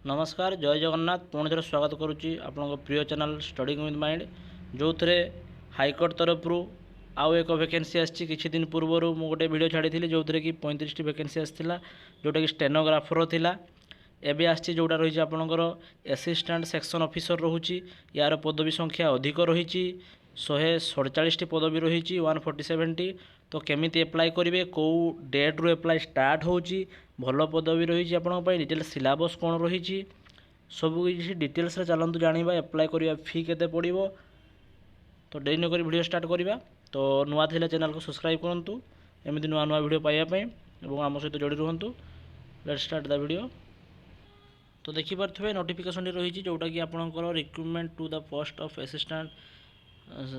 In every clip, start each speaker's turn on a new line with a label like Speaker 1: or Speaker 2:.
Speaker 1: नमस्कार जय जगन्नाथ पुणी थोड़ा स्वागत करुच्ची आपण प्रिय चैनल स्टडिंग विथ माइंड जो थे हाईकोर्ट तरफ आउ एक वैकेंसी आसी किछि दिन पूर्व मु गोटे वीडियो छाड़ी जो थे कि 35 वैकेंसी आसाला जोटा कि स्टेनोग्राफर थिला एबे आसी जोटा रही आपणकर असिस्टेंट सेक्शन ऑफिसर रोची यार पदवी संख्या अधिक रही 147 पदवी रही 147 तो केमिति एप्लाय करेंगे कौ डेट रू एप्लाय स्टार्ट होची भल पदवी रही आप डिटेल सिलेबस कौन रही सबू किसी डिटेल्स चलतु जाना एप्लाय करवा फी केते पड़ो तो डेरी नक वीडियो स्टार्ट करवा तो नुआ थे चैनल को सब्सक्राइब करूँ एमती नुआ नुआ वीडियो पाइबापी और आम सहित जोड़ी रुहतु लेट स्टार्ट द वीडियो। तो देखिपे नोटिफिकेशन रही जोटा कि आपंकर recruitment to the post of assistant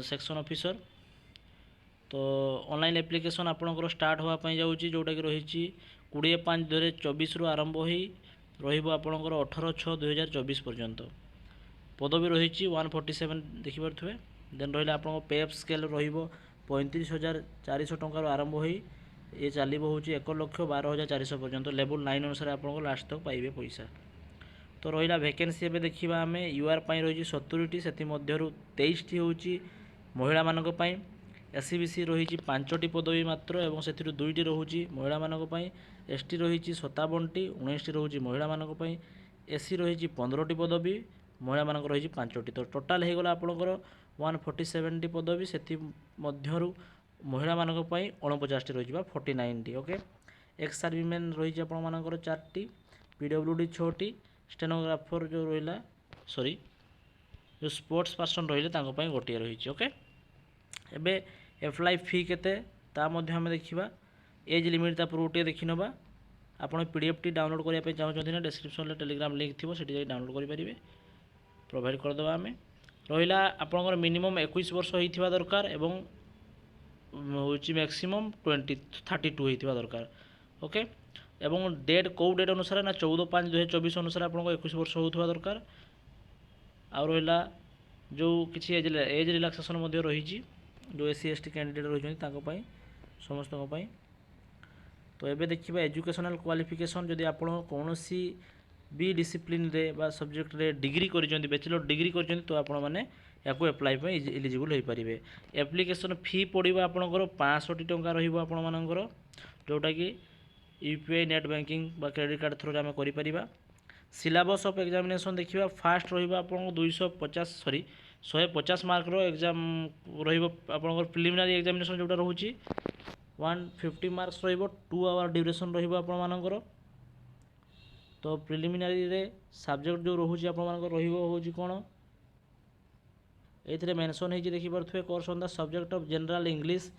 Speaker 1: section officer तो ऑनलाइन एप्लिकेशन आपंकर स्टार्ट होगापाई जाऊँगी जोटा कि रही 20/5/2024 रु आरंभ हो रहा 18/6/2024 पर्यंत पदवी रही 147 देखिपे देन रहा आप पे स्केल र35,400 टकर आरंभ हो ये चलो हूँ 1,12,400 पर्यंत लेवल 9 अनुसार आप लास्ट तक पाइबे पैसा। तो रहा वैकेंसी एवं देखा आम यूआर रही 70टी से 23टी हूँ महिला मानक एससीबीसी रही 5टी पदवी मात्र और से 2टी रोचे महिला मानक एसटी रही 57टी 19टी रोचे महिला मानक एससी रही 15टी पदवी महिला मानक रही 5टी तो टोटाल होगला आपंकर 147टी पदवी से महिला मानक 49टी रही 49टी ओके। एक्स सर्विसमैन रही आपर 4टी पीडब्ल्यूडी 6टी स्टेनोग्राफर जो रहा सॉरी जो स्पोर्ट्स पर्सन रही गोटे रही ओके। एबे एप्लाय फी केते ता आम देखा एज लिमिट पूर्व देखी नवा आप पीडीएफ टी डाउनलोड करने चाहते ना डिस्क्रिप्शन में टेलीग्राम लिंक थी से डाउनलोड करेंगे प्रोवाइड करदे आम रहा आपंकर मिनिमम 21 वर्ष होता दरकार एवं हूँ मैक्सिमम 32 होता दरकार ओके। एवं डेट कौ डेट अनुसार ना 14/5/2024 अनुसार आपको 21 वर्ष होता दरकार आउ रहा जो किसी एज रिलैक्सेशन रही जो एससी एसटी कैंडिडेट रही समस्त तो ये देखिए एजुकेशनल क्वालिफिकेशन जदि आप कौन भी डिसिप्लिन रे बा सब्जेक्ट रे डिग्री कर बैचलर डिग्री कर तो आप एप्लाय एलिजिबल हो पारे। एप्लिकेशन फी पड़ो आपंकर 65 टंका रहा जोटा कि यूपीआई नेट बैंकिंग बा क्रेडिट कार्ड थ्रू आम कर सिलेबस ऑफ एग्जामिनेशन देखा फास्ट रहा 150 मार्क रो एग्जाम रहा प्रिलिमिनारी एग्जामिनेशन जोटा रोचे 150 मार्क्स रहा 2 आवर ड्यूरेशन रहा तो प्रिलिमिनारी रे सब्जेक्ट जो रोचे आप कौन ये मेंशन हो देखिपे course on the subject of general English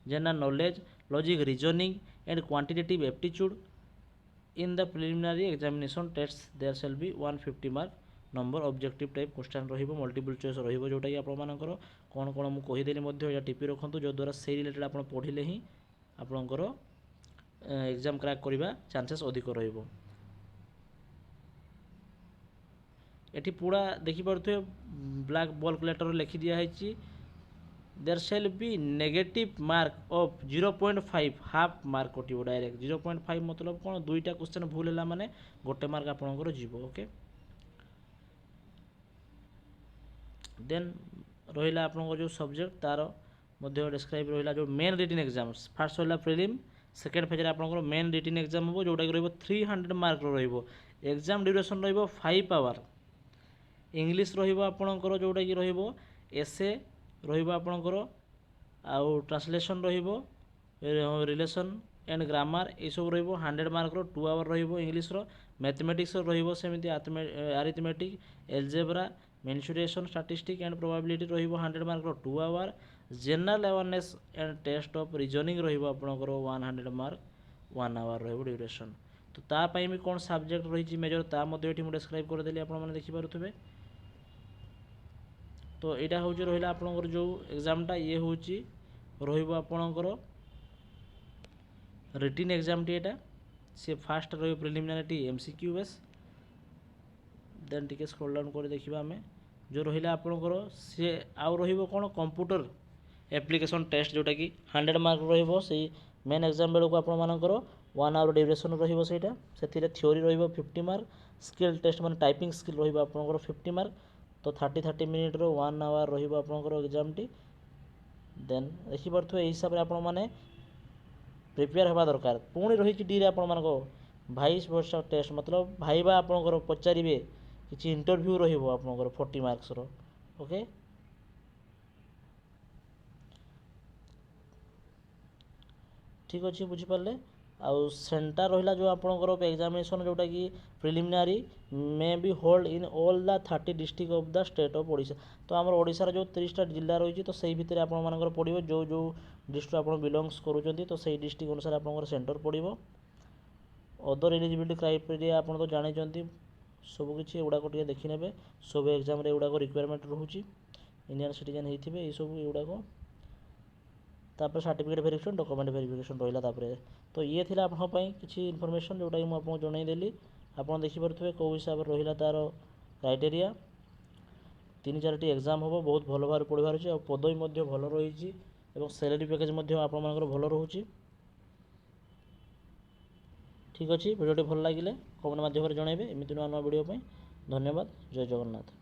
Speaker 1: general knowledge logic reasoning and quantitative aptitude in the preliminary examination test there shall be 150 mark number objective type question रहिबो मल्टीपल चॉइस रहिबो जोटा कि आपनकर कौन कौन मु कहि देली मध्ये या टीपी रखंतु जो द्वारा से रिलेटेड आप पढ़िले ही आपनकर एग्जाम क्रैक करबा चांसेस अधिक रहिबो। एटी पूरा देखि परथे ब्लैक बॉल्क लेटर लिखि दिया है there shall be negative mark of 0.5 half mark कटिबो डायरेक्ट 0.5 मतलब कौन दुईटा क्वेश्चन भूल है माने गोटे मार्क आपनकर जीवो ओके। देन रहिला आपनकर जो सब्जेक्ट तार मध्ये डिस्क्राइब रहिला जो मेन रिटन एग्जाम्स फर्स्ट रहिला प्रीलिम सेकेंड फेज आपनकर मेन रिटन एग्जाम हो जोटा कि रहबो 300 मार्क रहबो एग्जाम ड्यूरेशन रहबो 5 आवर इंग्लिश रहिबो आपनकर जोटा कि रहबो एसे रहिबो आपनकर आउ ट्रांसलेशन रहिबो रिलेशन एंड ग्रामर ये सब रहिबो 100 मार्क रो 2 आवर रहिबो इंग्लिश रो मैथमेटिक्स रहिबो सेमिति arithmetic algebra mensuration statistic and probability रहिबो 100 मार्क रो 2 hour general awareness and test of reasoning रहिबो आपनकर 100 मार्क 1 आवर रहिबो ड्यूरेशन तो ता पई भी कोन सब्जेक्ट रही मेजर ता मध्ये एठी मु डिस्क्राइब कर देली आपण माने देखि पारुथबे। तो यहाँ हूँ रहा आपंकर जो एग्जामटा ये हूँ रहा आपणकर रिटन एग्जाम टी एटा सी फास्ट रही प्रिलिमिनारी एमसीक्यू बेस देन टी स्क्रॉल डाउन कर देखा आम जो रहा आपणकर सी आउ रहा कंप्यूटर एप्लिकेशन टेस्ट जोटा कि 100 मार्क रही मेन एग्जाम बेलू आपंकर 1 आवर ड्यूरेशन रहिबो सेटा सेथिरे थ्योरी रहिबो 50 मार्क स्किल टेस्ट माने टाइपिंग स्किल रहिबो आपनकर 50 मार्क तो 30 मिनिट रो 1 आवर रहिबो आपनकर एग्जाम टी देन देखि परथु ए हिसाब रे आपन माने प्रिपेयर हेबा दरकार पुणी रही डी रे आपण मानको भाइस वर्ष टेस्ट मतलब भाईबा आपनकर पचारिबे किछि इंटरव्यू रहिबो आपनकर 40 मार्क्स रो ओके ठीक अच्छे बुझिपारे आउ सेंटर रहा जो आपंकर एग्जामिनेशन जोटा कि preliminary may be hold in all the 30 district of the state of Odisha तो आम ओडिशार जो 30टा जिला रही तो सही भितर आपर पड़ो जो जो डिस्ट्रिक्ट आप बिलोंग्स करुँच तो सही डिस्ट्रिक्ट अनुसार आप सेंटर पड़ो अदर एलिजिबिलिटी क्राइटेरिया आप तो जानते सबकि एगुड़ाक देखने सब एग्जाम एगुड़ाक रिक्वायरमेंट रोचे इंडियन सिटीजन होते ये सब एगुड़ाक तापर सर्टिफिकेट वेरिफिकेशन डॉक्यूमेंट वेरिफिकेशन रहा तो ये थी आपंपाई किसी इनफॉरमेशन जोटा कि मुझे जनईदेली आप देखिपे कौ हिसाब से रहा तार क्राइटेरिया 3-4टी एग्जाम हम बहुत भल भाव पढ़ार अच्छे और पदवी भल रही सैलरी पैकेज आपर भल रोचे ठीक अच्छे भिडियो भल लगे कमेंट मध्यम जनइबे एमती नुआ नुआ भिडियो धन्यवाद जय जगन्नाथ।